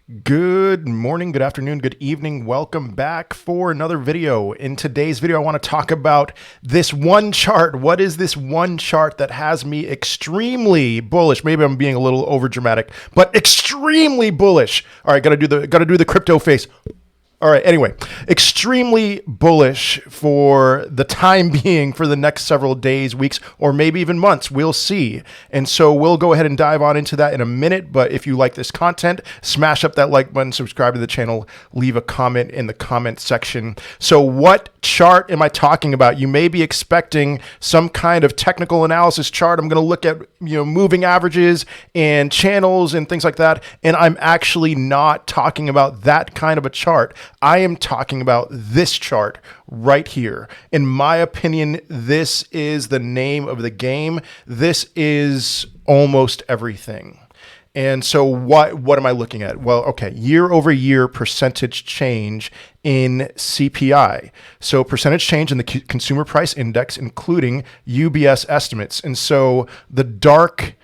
Good morning, good afternoon, good evening. Welcome back for another video. In today's video, I want to talk about this one chart. What is this one chart that has me extremely bullish? Maybe I'm being a little over dramatic, but extremely bullish. All right, got to do the crypto face. All right, anyway, extremely bullish for the time being, for the next several days, weeks, or maybe even months. We'll see. And so we'll go ahead and dive on into that in a minute. But if you like this content, smash up that like button, subscribe to the channel, leave a comment in the comment section. So what chart am I talking about? You may be expecting some kind of technical analysis chart. I'm going to look at, moving averages and channels and things like that. And I'm actually not talking about that kind of a chart. I am talking about this chart right here. In my opinion, this is the name of the game. This is almost everything. And so what am I looking at? Well, okay, year over year percentage change in CPI. So percentage change in the consumer price index, including UBS estimates. And so the dark,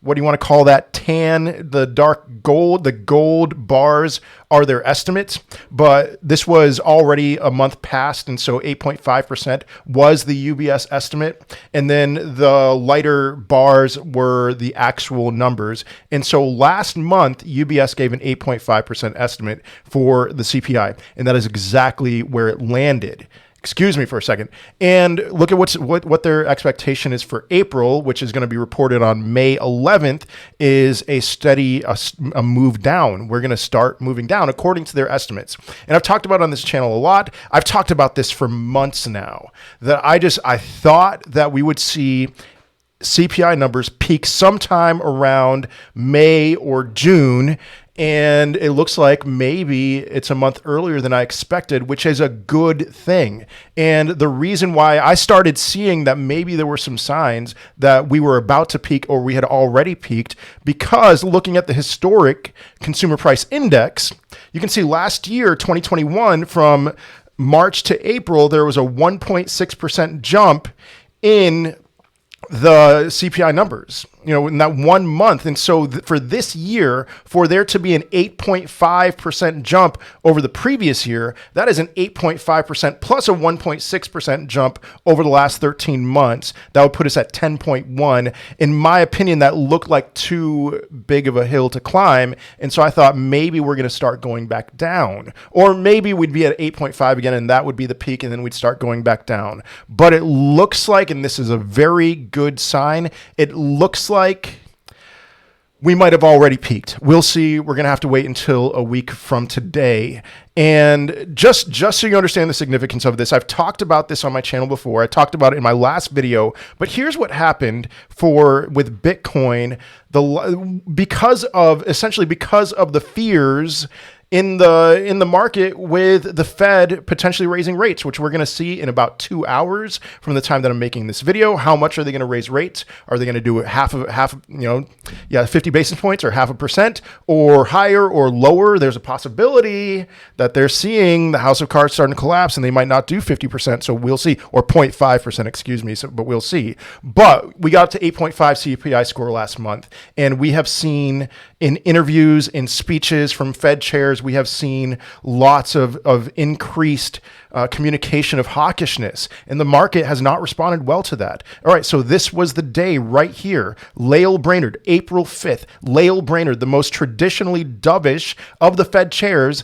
what do you want to call that? Tan, the dark gold, the gold bars are their estimates, but this was already a month past. And so 8.5% was the UBS estimate. And then the lighter bars were the actual numbers. And so last month, UBS gave an 8.5% estimate for the CPI. And that is exactly where it landed. Excuse me for a second. And look at what their expectation is for April, which is going to be reported on May 11th, is a steady a move down. We're going to start moving down according to their estimates. And I've talked about it on this channel a lot. I've talked about this for months now, that I thought that we would see CPI numbers peak sometime around May or June. And it looks like maybe it's a month earlier than I expected, which is a good thing. And the reason why I started seeing that maybe there were some signs that we were about to peak or we had already peaked, because looking at the historic consumer price index, you can see last year, 2021, from March to April, there was a 1.6% jump in the CPI numbers, in that 1 month. And so for this year, for there to be an 8.5% jump over the previous year, that is an 8.5% plus a 1.6% jump over the last 13 months. That would put us at 10.1. In my opinion, that looked like too big of a hill to climb. And so I thought maybe we're going to start going back down, or maybe we'd be at 8.5 again, and that would be the peak, and then we'd start going back down. But it looks like, and this is a very good sign, it looks like we might have already peaked. We'll see. We're going to have to wait until a week from today. And just so you understand the significance of this, I've talked about this on my channel before. I talked about it in my last video, but here's what happened with Bitcoin. Because of the fears in the market with the Fed potentially raising rates, which we're going to see in about 2 hours from the time that I'm making this video. How much are they going to raise rates? Are they going to do 50 basis points or 0.5%, or higher or lower? There's a possibility that they're seeing the house of cards starting to collapse and they might not do 50%. So we'll see, or 0.5%, excuse me. But we'll see. But we got to 8.5 CPI score last month. And we have seen in interviews, in speeches from Fed chairs, we have seen lots of increased communication of hawkishness, and the market has not responded well to that. All right, so this was the day right here. Lael Brainard, April 5th. Lael Brainard, the most traditionally dovish of the Fed chairs,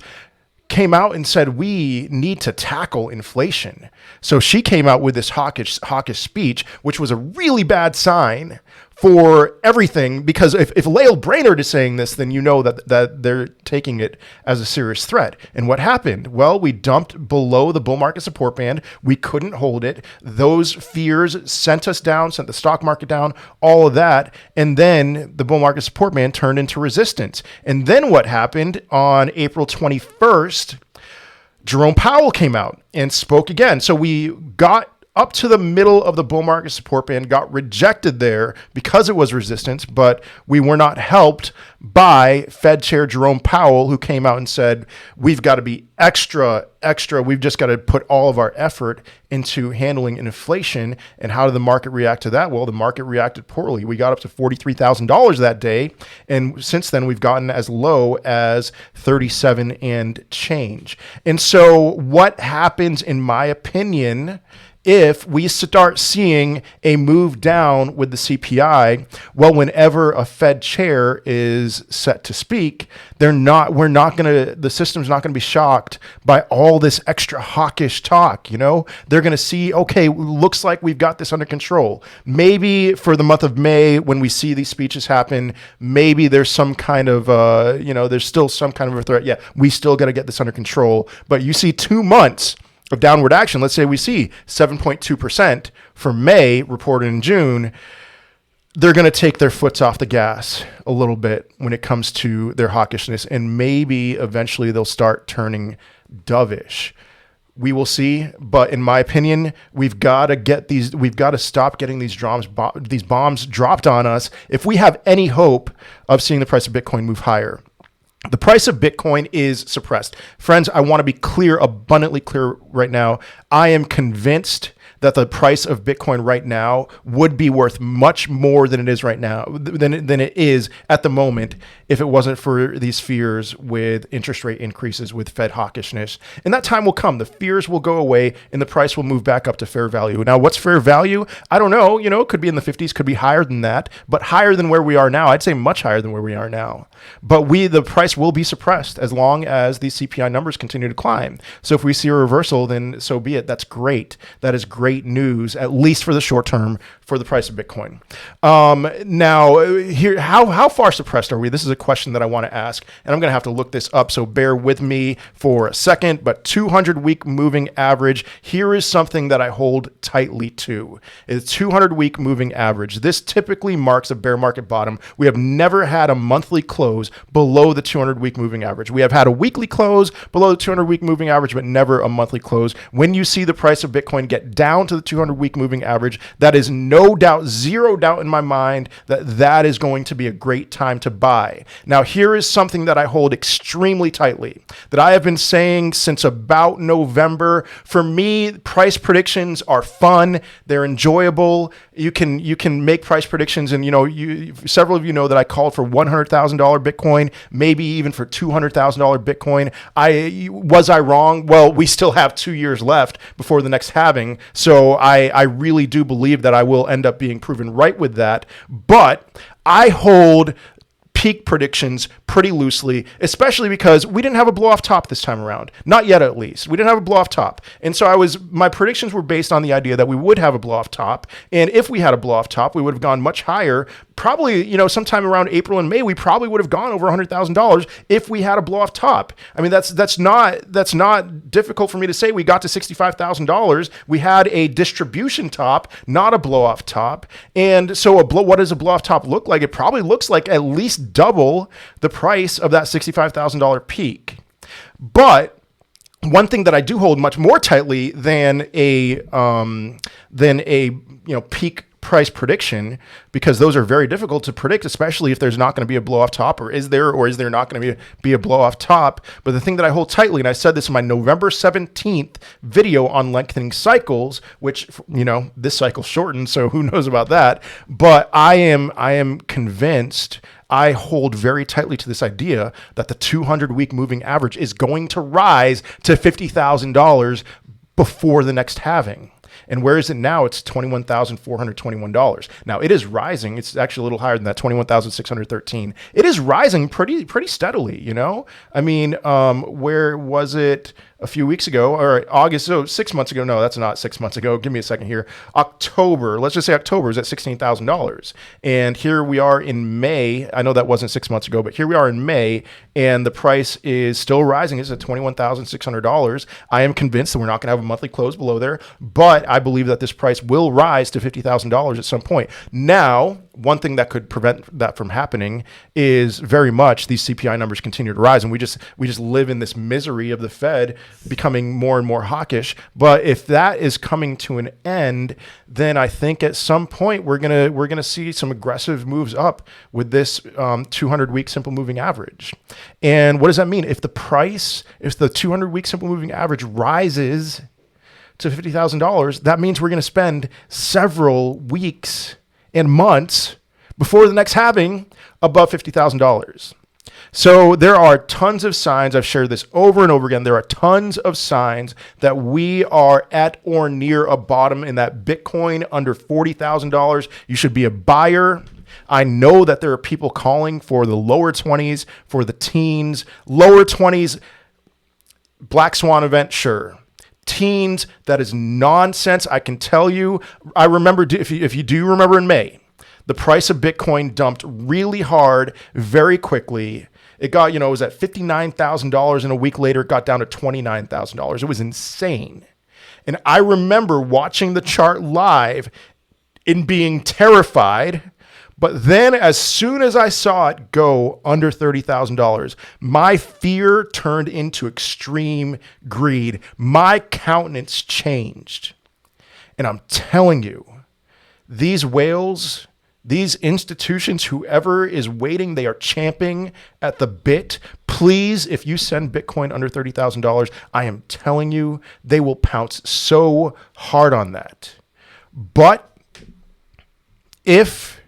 came out and said, we need to tackle inflation. So she came out with this hawkish speech, which was a really bad sign for everything, because if Lael Brainard is saying this, then you know that they're taking it as a serious threat. And what happened? Well, we dumped below the bull market support band. We couldn't hold it. Those fears sent us down, sent the stock market down, all of that. And then the bull market support band turned into resistance. And then what happened on April 21st? Jerome Powell came out and spoke again. So we got up to the middle of the bull market support band, got rejected there because it was resistance, but we were not helped by Fed Chair Jerome Powell, who came out and said, we've got to be extra. We've just got to put all of our effort into handling inflation. And how did the market react to that? Well, the market reacted poorly. We got up to $43,000 that day. And since then, we've gotten as low as 37 and change. And so what happens, in my opinion, if we start seeing a move down with the CPI? Well, whenever a Fed chair is set to speak, the system's not going to be shocked by all this extra hawkish talk. They're going to see, okay, looks like we've got this under control. Maybe for the month of May, when we see these speeches happen, maybe there's some kind of, there's still some kind of a threat. Yeah, we still got to get this under control. But you see 2 months of downward action. Let's say we see 7.2% for May reported in June. They're going to take their foots off the gas a little bit when it comes to their hawkishness, and maybe eventually they'll start turning dovish. We will see, but in my opinion, we've got to stop getting these bombs dropped on us if we have any hope of seeing the price of Bitcoin move higher. The price of Bitcoin is suppressed. Friends, I want to be clear, abundantly clear right now. I am convinced that the price of Bitcoin right now would be worth much more than it is right now, than it is at the moment, if it wasn't for these fears with interest rate increases, with Fed hawkishness. And that time will come. The fears will go away and the price will move back up to fair value. Now, what's fair value? I don't know. It could be in the 50s, could be higher than that, but higher than where we are now. I'd say much higher than where we are now. But the price will be suppressed as long as these CPI numbers continue to climb. So if we see a reversal, then so be it. That's great. That is great news, at least for the short term, for the price of Bitcoin. Now, here, how far suppressed are we? This is a question that I want to ask, and I'm going to have to look this up, so bear with me for a second. But 200-week moving average, here is something that I hold tightly to. It's 200-week moving average. This typically marks a bear market bottom. We have never had a monthly close below the 200-week moving average. We have had a weekly close below the 200-week moving average, but never a monthly close. When you see the price of Bitcoin get down to the 200-week moving average, that is no doubt, zero doubt in my mind that is going to be a great time to buy. Now, here is something that I hold extremely tightly, that I have been saying since about November. For me, price predictions are fun. They're enjoyable. You can make price predictions, and several of you know that I called for $100,000 Bitcoin, maybe even for $200,000 Bitcoin. Was I wrong? Well, we still have 2 years left before the next halving, so I really do believe that I will end up being proven right with that. But I hold peak predictions pretty loosely, especially because we didn't have a blow off top this time around. Not yet, at least. We didn't have a blow off top. And so my predictions were based on the idea that we would have a blow off top. And if we had a blow off top, we would have gone much higher. Probably, sometime around April and May, we probably would have gone over $100,000 if we had a blow off top. I mean, that's not difficult for me to say. We got to $65,000. We had a distribution top, not a blow off top. And so what does a blow off top look like? It probably looks like at least double the price of that $65,000 peak. But one thing that I do hold much more tightly than a peak price prediction, because those are very difficult to predict, especially if there's not going to be a blow off top, or is there not going to be a blow off top. But the thing that I hold tightly, and I said this in my November 17th video on lengthening cycles, which, this cycle shortened, so who knows about that. But I am convinced, I hold very tightly to this idea that the 200-week moving average is going to rise to $50,000 before the next halving. And where is it now? It's $21,421. Now, it is rising. It's actually a little higher than that, $21,613. It is rising pretty steadily, I mean, where was it a few weeks ago, or August? So 6 months ago. No, that's not 6 months ago. Give me a second here. October. Let's just say October is at $16,000. And here we are in May. I know that wasn't 6 months ago, but here we are in May, and the price is still rising. It's at $21,600. I am convinced that we're not going to have a monthly close below there, but I believe that this price will rise to $50,000 at some point. Now, one thing that could prevent that from happening is very much these CPI numbers continue to rise, and we just live in this misery of the Fed becoming more and more hawkish. But if that is coming to an end, then I think at some point we're gonna see some aggressive moves up with this 200-week simple moving average. And what does that mean? If the 200-week simple moving average rises to $50,000, that means we're going to spend several weeks and months before the next halving above $50,000. So there are tons of signs. I've shared this over and over again. There are tons of signs that we are at or near a bottom in that Bitcoin under $40,000. You should be a buyer. I know that there are people calling for the lower 20s, for the teens, lower 20s, black swan event, sure. Teens, that is nonsense. I can tell you, I remember, if you do remember in May, the price of Bitcoin dumped really hard, very quickly. It got, it was at $59,000, and a week later it got down to $29,000. It was insane. And I remember watching the chart live and being terrified. But then as soon as I saw it go under $30,000, my fear turned into extreme greed. My countenance changed. And I'm telling you, these whales, these institutions, whoever is waiting, they are champing at the bit. Please, if you send Bitcoin under $30,000, I am telling you, they will pounce so hard on that. But if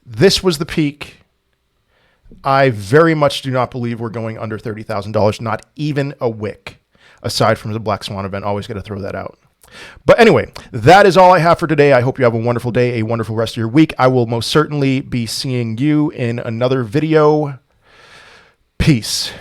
this was the peak, I very much do not believe we're going under $30,000, not even a wick, aside from the Black Swan event. Always got to throw that out. But anyway, that is all I have for today. I hope you have a wonderful day, a wonderful rest of your week. I will most certainly be seeing you in another video. Peace.